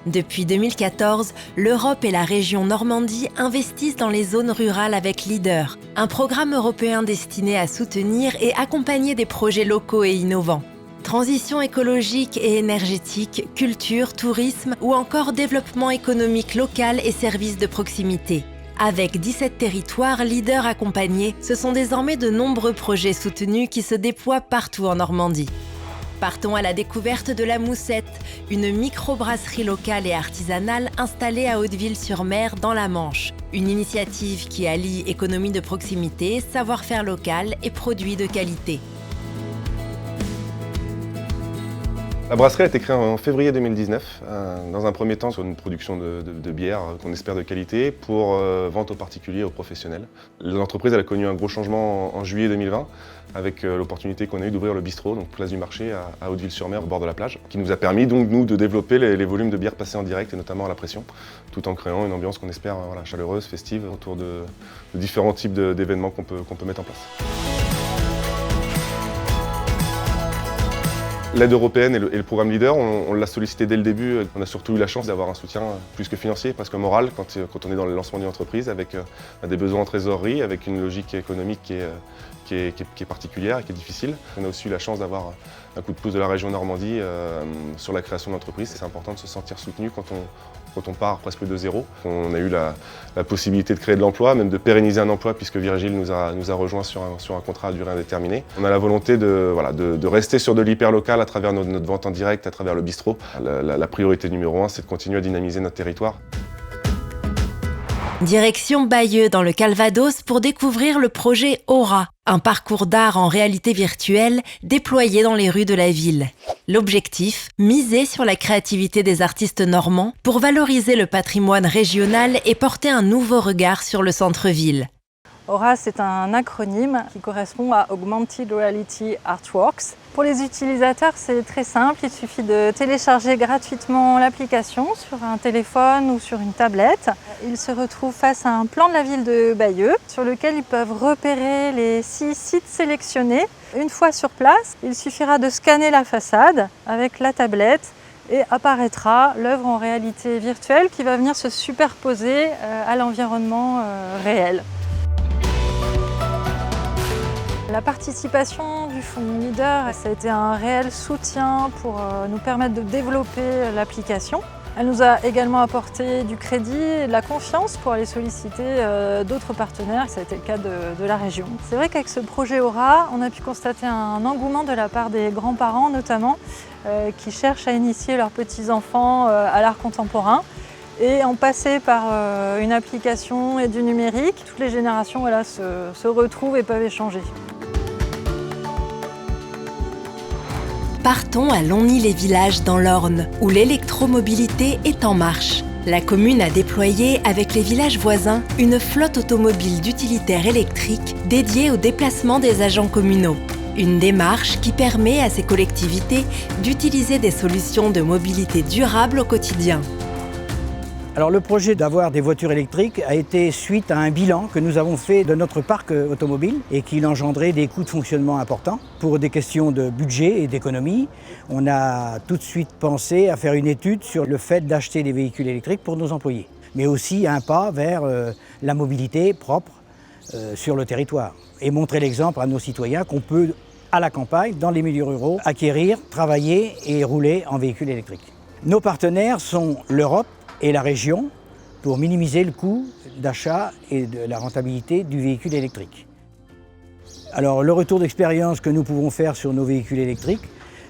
Depuis 2014, l'Europe et la région Normandie investissent dans les zones rurales avec Leader, un programme européen destiné à soutenir et accompagner des projets locaux et innovants. Transition écologique et énergétique, culture, tourisme ou encore développement économique local et services de proximité. Avec 17 territoires Leader accompagnés, ce sont désormais de nombreux projets soutenus qui se déploient partout en Normandie. Partons à la découverte de la Moussette, une microbrasserie locale et artisanale installée à Hauteville-sur-Mer dans la Manche. Une initiative qui allie économie de proximité, savoir-faire local et produits de qualité. La brasserie a été créée en février 2019, dans un premier temps sur une production de bière qu'on espère de qualité pour vente aux particuliers et aux professionnels. L'entreprise a connu un gros changement en juillet 2020 avec l'opportunité qu'on a eu d'ouvrir le bistrot, donc place du marché à Hauteville-sur-Mer au bord de la plage, qui nous a permis donc nous de développer les volumes de bière passés en direct et notamment à la pression, tout en créant une ambiance qu'on espère chaleureuse, festive autour de différents types d'événements qu'on peut mettre en place. L'aide européenne et le programme Leader, on l'a sollicité dès le début. On a surtout eu la chance d'avoir un soutien plus que financier, presque moral, quand on est dans le lancement d'une entreprise, avec des besoins en trésorerie, avec une logique économique qui est particulière et qui est difficile. On a aussi eu la chance d'avoir un coup de pouce de la région Normandie sur la création de l'entreprise. C'est important de se sentir soutenu quand on part presque de zéro. On a eu la possibilité de créer de l'emploi, même de pérenniser un emploi, puisque Virgile nous a rejoints sur un contrat à durée indéterminée. On a la volonté de rester sur de l'hyper local à travers notre vente en direct, à travers le bistrot. La priorité numéro 1, c'est de continuer à dynamiser notre territoire. Direction Bayeux dans le Calvados pour découvrir le projet Aura, un parcours d'art en réalité virtuelle déployé dans les rues de la ville. L'objectif, miser sur la créativité des artistes normands pour valoriser le patrimoine régional et porter un nouveau regard sur le centre-ville. Aura, c'est un acronyme qui correspond à Augmented Reality Artworks. Pour les utilisateurs, c'est très simple. Il suffit de télécharger gratuitement l'application sur un téléphone ou sur une tablette. Ils se retrouvent face à un plan de la ville de Bayeux sur lequel ils peuvent repérer les 6 sites sélectionnés. Une fois sur place, il suffira de scanner la façade avec la tablette et apparaîtra l'œuvre en réalité virtuelle qui va venir se superposer à l'environnement réel. La participation du fonds Leader, ça a été un réel soutien pour nous permettre de développer l'application. Elle nous a également apporté du crédit et de la confiance pour aller solliciter d'autres partenaires. Ça a été le cas de la région. C'est vrai qu'avec ce projet Aura, on a pu constater un engouement de la part des grands-parents notamment, qui cherchent à initier leurs petits-enfants à l'art contemporain. Et en passer par une application et du numérique, toutes les générations se retrouvent et peuvent échanger. Partons à Longny-les-Villages dans l'Orne, où l'électromobilité est en marche. La commune a déployé, avec les villages voisins, une flotte automobile d'utilitaires électriques dédiée au déplacement des agents communaux. Une démarche qui permet à ces collectivités d'utiliser des solutions de mobilité durable au quotidien. Alors le projet d'avoir des voitures électriques a été suite à un bilan que nous avons fait de notre parc automobile et qui engendrait des coûts de fonctionnement importants. Pour des questions de budget et d'économie, on a tout de suite pensé à faire une étude sur le fait d'acheter des véhicules électriques pour nos employés, mais aussi un pas vers la mobilité propre sur le territoire et montrer l'exemple à nos citoyens qu'on peut, à la campagne, dans les milieux ruraux, acquérir, travailler et rouler en véhicule électrique. Nos partenaires sont l'Europe et la région pour minimiser le coût d'achat et de la rentabilité du véhicule électrique. Alors le retour d'expérience que nous pouvons faire sur nos véhicules électriques,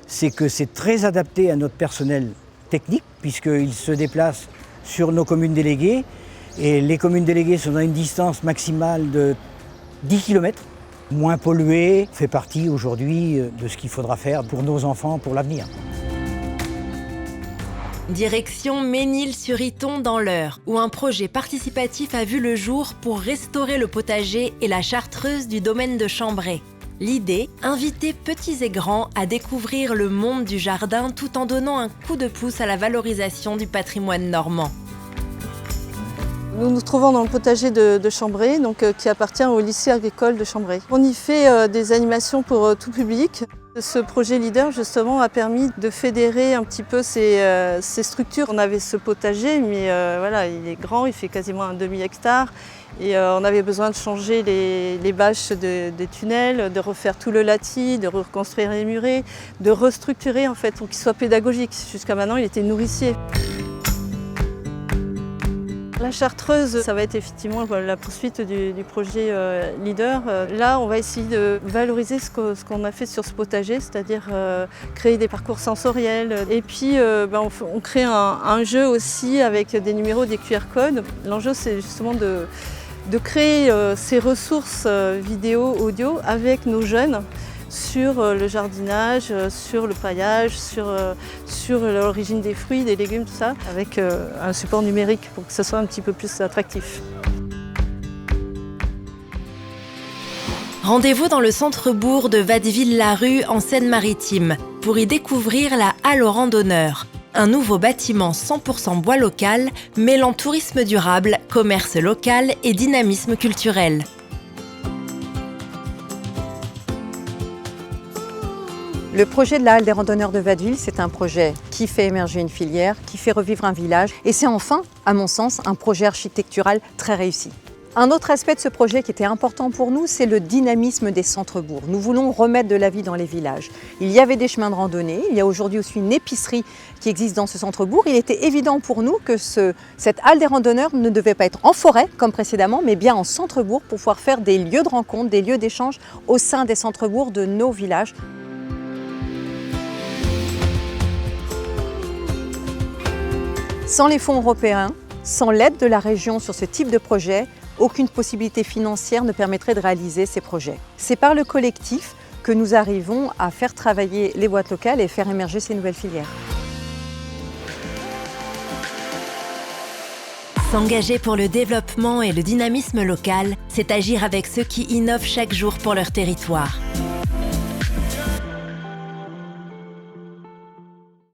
c'est que c'est très adapté à notre personnel technique puisqu'il se déplace sur nos communes déléguées et les communes déléguées sont à une distance maximale de 10 km. Moins pollué, fait partie aujourd'hui de ce qu'il faudra faire pour nos enfants pour l'avenir. Direction Ménil-sur-Iton dans l'Eure, où un projet participatif a vu le jour pour restaurer le potager et la chartreuse du domaine de Chambray. L'idée, inviter petits et grands à découvrir le monde du jardin tout en donnant un coup de pouce à la valorisation du patrimoine normand. Nous nous trouvons dans le potager de Chambray, qui appartient au lycée agricole de Chambray. On y fait des animations pour tout public. Ce projet Leader, justement, a permis de fédérer un petit peu ces structures. On avait ce potager, mais voilà, il est grand, il fait quasiment un demi-hectare. Et on avait besoin de changer les bâches des tunnels, de refaire tout le lati, de reconstruire les murets, de restructurer en fait pour qu'il soit pédagogique. Jusqu'à maintenant, il était nourricier. La Chartreuse, ça va être effectivement la poursuite du projet Leader. Là, on va essayer de valoriser ce qu'on a fait sur ce potager, c'est-à-dire créer des parcours sensoriels. Et puis, on crée un jeu aussi avec des numéros, des QR codes. L'enjeu, c'est justement de créer ces ressources vidéo, audio avec nos jeunes sur le jardinage, sur le paillage, sur l'origine des fruits, des légumes, tout ça, avec un support numérique pour que ce soit un petit peu plus attractif. Rendez-vous dans le centre-bourg de Watteville-la-Rue en Seine-Maritime pour y découvrir la Halle aux randonneurs, un nouveau bâtiment 100% bois local mêlant tourisme durable, commerce local et dynamisme culturel. Le projet de la Halle des randonneurs de Watteville, c'est un projet qui fait émerger une filière, qui fait revivre un village et c'est enfin, à mon sens, un projet architectural très réussi. Un autre aspect de ce projet qui était important pour nous, c'est le dynamisme des centres-bourgs. Nous voulons remettre de la vie dans les villages. Il y avait des chemins de randonnée, il y a aujourd'hui aussi une épicerie qui existe dans ce centre-bourg. Il était évident pour nous que cette halle des randonneurs ne devait pas être en forêt comme précédemment, mais bien en centre-bourg pour pouvoir faire des lieux de rencontre, des lieux d'échange au sein des centres-bourgs de nos villages. Sans les fonds européens, sans l'aide de la région sur ce type de projet, aucune possibilité financière ne permettrait de réaliser ces projets. C'est par le collectif que nous arrivons à faire travailler les boîtes locales et faire émerger ces nouvelles filières. S'engager pour le développement et le dynamisme local, c'est agir avec ceux qui innovent chaque jour pour leur territoire.